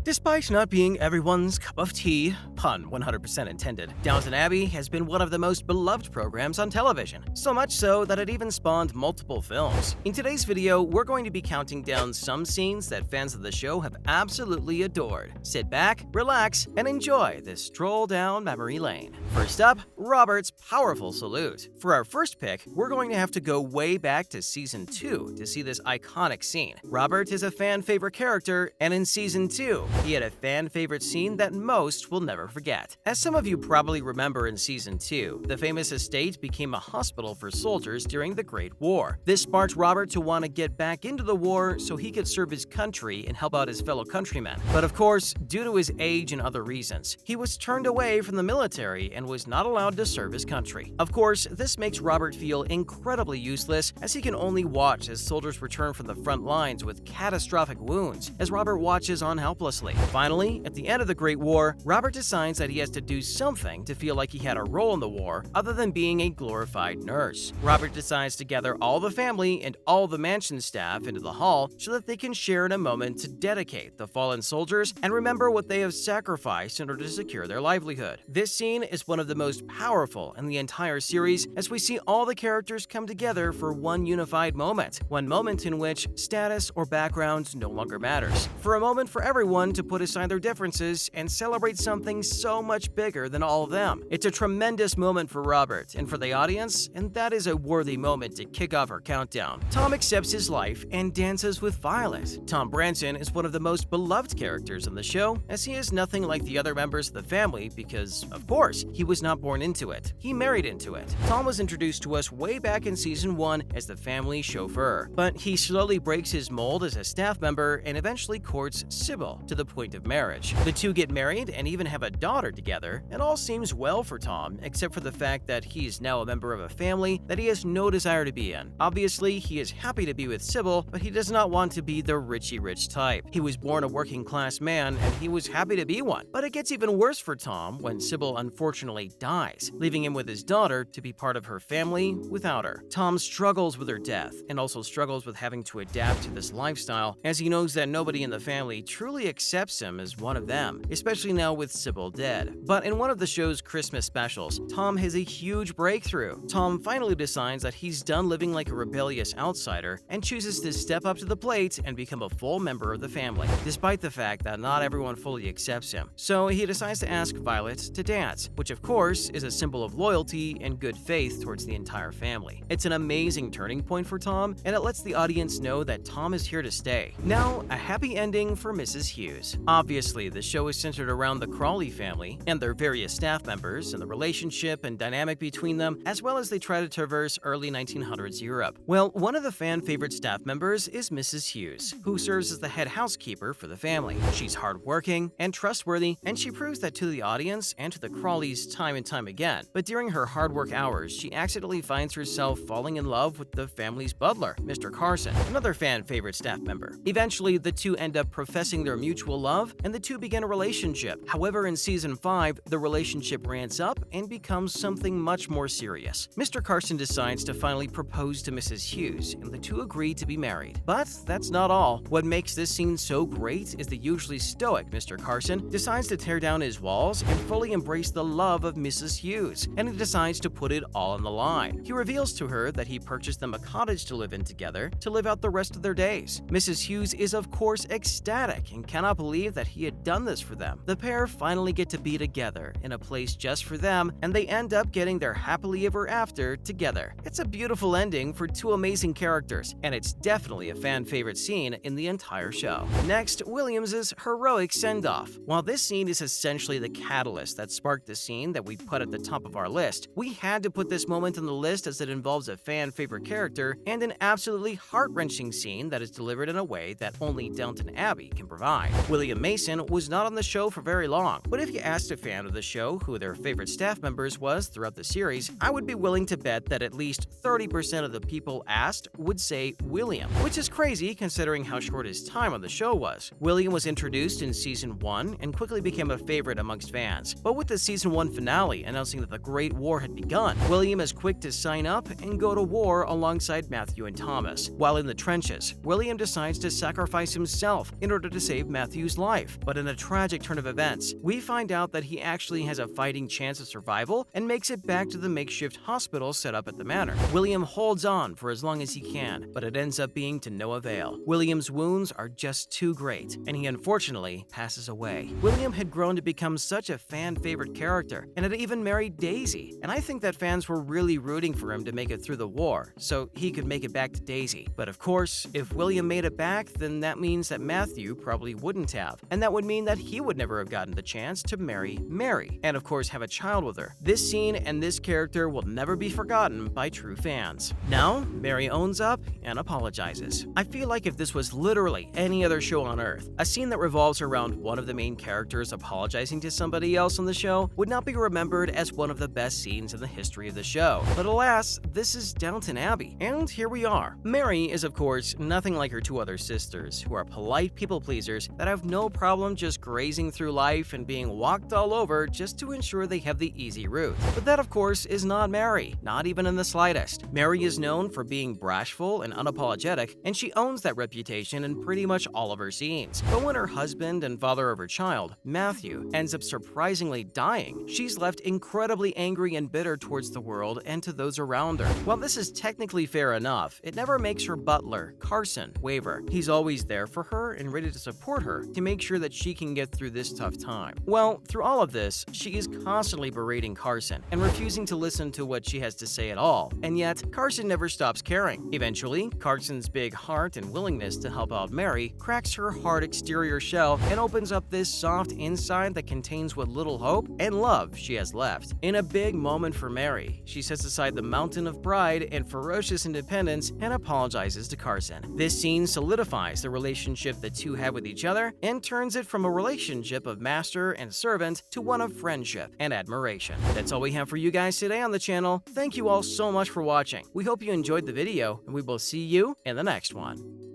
Despite not being everyone's cup of tea, pun 100% intended, Downton Abbey has been one of the most beloved programs on television, so much so that it even spawned multiple films. In today's video, we're going to be counting down some scenes that fans of the show have absolutely adored. Sit back, relax, and enjoy this stroll down memory lane. First up, Robert's powerful salute. For our first pick, we're going to have to go way back to Season 2 to see this iconic scene. Robert is a fan-favorite character, and in Season 2, he had a fan-favorite scene that most will never forget. As some of you probably remember in Season 2, the famous estate became a hospital for soldiers during the Great War. This sparked Robert to want to get back into the war so he could serve his country and help out his fellow countrymen. But of course, due to his age and other reasons, he was turned away from the military and was not allowed to serve his country. Of course, this makes Robert feel incredibly useless, as he can only watch as soldiers return from the front lines with catastrophic wounds, as Robert watches on helplessly. Finally, at the end of the Great War, Robert decides that he has to do something to feel like he had a role in the war other than being a glorified nurse. Robert decides to gather all the family and all the mansion staff into the hall so that they can share in a moment to dedicate the fallen soldiers and remember what they have sacrificed in order to secure their livelihood. This scene is one of the most powerful in the entire series, as we see all the characters come together for one unified moment in which status or background no longer matters. For a moment for everyone to put aside their differences and celebrate something so much bigger than all of them. It's a tremendous moment for Robert and for the audience, and that is a worthy moment to kick off our countdown. Tom accepts his life and dances with Violet. Tom Branson is one of the most beloved characters in the show, as he is nothing like the other members of the family because, of course, he was not born into it. He married into it. Tom was introduced to us way back in Season 1 as the family chauffeur, but he slowly breaks his mold as a staff member and eventually courts Sybil to the point of marriage. The two get married and even have a daughter together, and all seems well for Tom, except for the fact that he is now a member of a family that he has no desire to be in. Obviously, he is happy to be with Sybil, but he does not want to be the richy rich type. He was born a working class man, and he was happy to be one. But it gets even worse for Tom when Sybil unfortunately dies, leaving him with his daughter to be part of her family without her. Tom struggles with her death, and also struggles with having to adapt to this lifestyle, as he knows that nobody in the family truly accepts him as one of them, especially now with Sybil dead. But in one of the show's Christmas specials, Tom has a huge breakthrough. Tom finally decides that he's done living like a rebellious outsider and chooses to step up to the plate and become a full member of the family, despite the fact that not everyone fully accepts him. So he decides to ask Violet to dance, which of course is a symbol of loyalty and good faith towards the entire family. It's an amazing turning point for Tom, and it lets the audience know that Tom is here to stay. Now, a happy ending for Mrs. Hughes. Obviously, the show is centered around the Crawley family and their various staff members and the relationship and dynamic between them, as well as they try to traverse early 1900s Europe. Well, one of the fan-favorite staff members is Mrs. Hughes, who serves as the head housekeeper for the family. She's hardworking and trustworthy, and she proves that to the audience and to the Crawleys time and time again. But during her hard work hours, she accidentally finds herself falling in love with the family's butler, Mr. Carson, another fan-favorite staff member. Eventually, the two end up professing their mutual love, and the two begin a relationship. However, in Season 5, the relationship ramps up and becomes something much more serious. Mr. Carson decides to finally propose to Mrs. Hughes, and the two agree to be married. But that's not all. What makes this scene so great is the usually stoic Mr. Carson decides to tear down his walls and fully embrace the love of Mrs. Hughes, and he decides to put it all on the line. He reveals to her that he purchased them a cottage to live in together to live out the rest of their days. Mrs. Hughes is of course ecstatic and cannot believe that he had done this for them. The pair finally get to be together in a place just for them, and they end up getting their happily ever after together. It's a beautiful ending for two amazing characters, and it's definitely a fan favorite scene in the entire show. Next, Williams's heroic send-off. While this scene is essentially the catalyst that sparked the scene that we put at the top of our list, we had to put this moment on the list as it involves a fan favorite character and an absolutely heart-wrenching scene that is delivered in a way that only Downton Abbey can provide. William Mason was not on the show for very long, but if you asked a fan of the show who their favorite staff members was throughout the series, I would be willing to bet that at least 30% of the people asked would say William, which is crazy considering how short his time on the show was. William was introduced in Season 1 and quickly became a favorite amongst fans, but with the Season 1 finale announcing that the Great War had begun, William is quick to sign up and go to war alongside Matthew and Thomas. While in the trenches, William decides to sacrifice himself in order to save Matthew nephew's life. But in a tragic turn of events, we find out that he actually has a fighting chance of survival and makes it back to the makeshift hospital set up at the manor. William holds on for as long as he can, but it ends up being to no avail. William's wounds are just too great, and he unfortunately passes away. William had grown to become such a fan-favorite character, and had even married Daisy, and I think that fans were really rooting for him to make it through the war, so he could make it back to Daisy. But of course, if William made it back, then that means that Matthew probably wouldn't have, and that would mean that he would never have gotten the chance to marry Mary, and of course have a child with her. This scene and this character will never be forgotten by true fans. Now, Mary owns up and apologizes. I feel like if this was literally any other show on Earth, a scene that revolves around one of the main characters apologizing to somebody else on the show would not be remembered as one of the best scenes in the history of the show. But alas, this is Downton Abbey, and here we are. Mary is of course nothing like her two other sisters, who are polite people pleasers that have no problem just grazing through life and being walked all over just to ensure they have the easy route. But that of course is not Mary, not even in the slightest. Mary is known for being bashful and unapologetic, and she owns that reputation in pretty much all of her scenes. But when her husband and father of her child, Matthew, ends up surprisingly dying, she's left incredibly angry and bitter towards the world and to those around her. While this is technically fair enough, it never makes her butler, Carson, waver. He's always there for her and ready to support her to make sure that she can get through this tough time. Well, through all of this, she is constantly berating Carson and refusing to listen to what she has to say at all, and yet Carson never stops caring. Eventually, Carson's big heart and willingness to help out Mary cracks her hard exterior shell and opens up this soft inside that contains what little hope and love she has left. In a big moment for Mary, she sets aside the mountain of pride and ferocious independence and apologizes to Carson. This scene solidifies the relationship the two have with each other and turns it from a relationship of master and servant to one of friendship and admiration. That's all we have for you guys today on the channel. Thank you all so much for watching. We hope you enjoyed the video, and we will see you in the next one.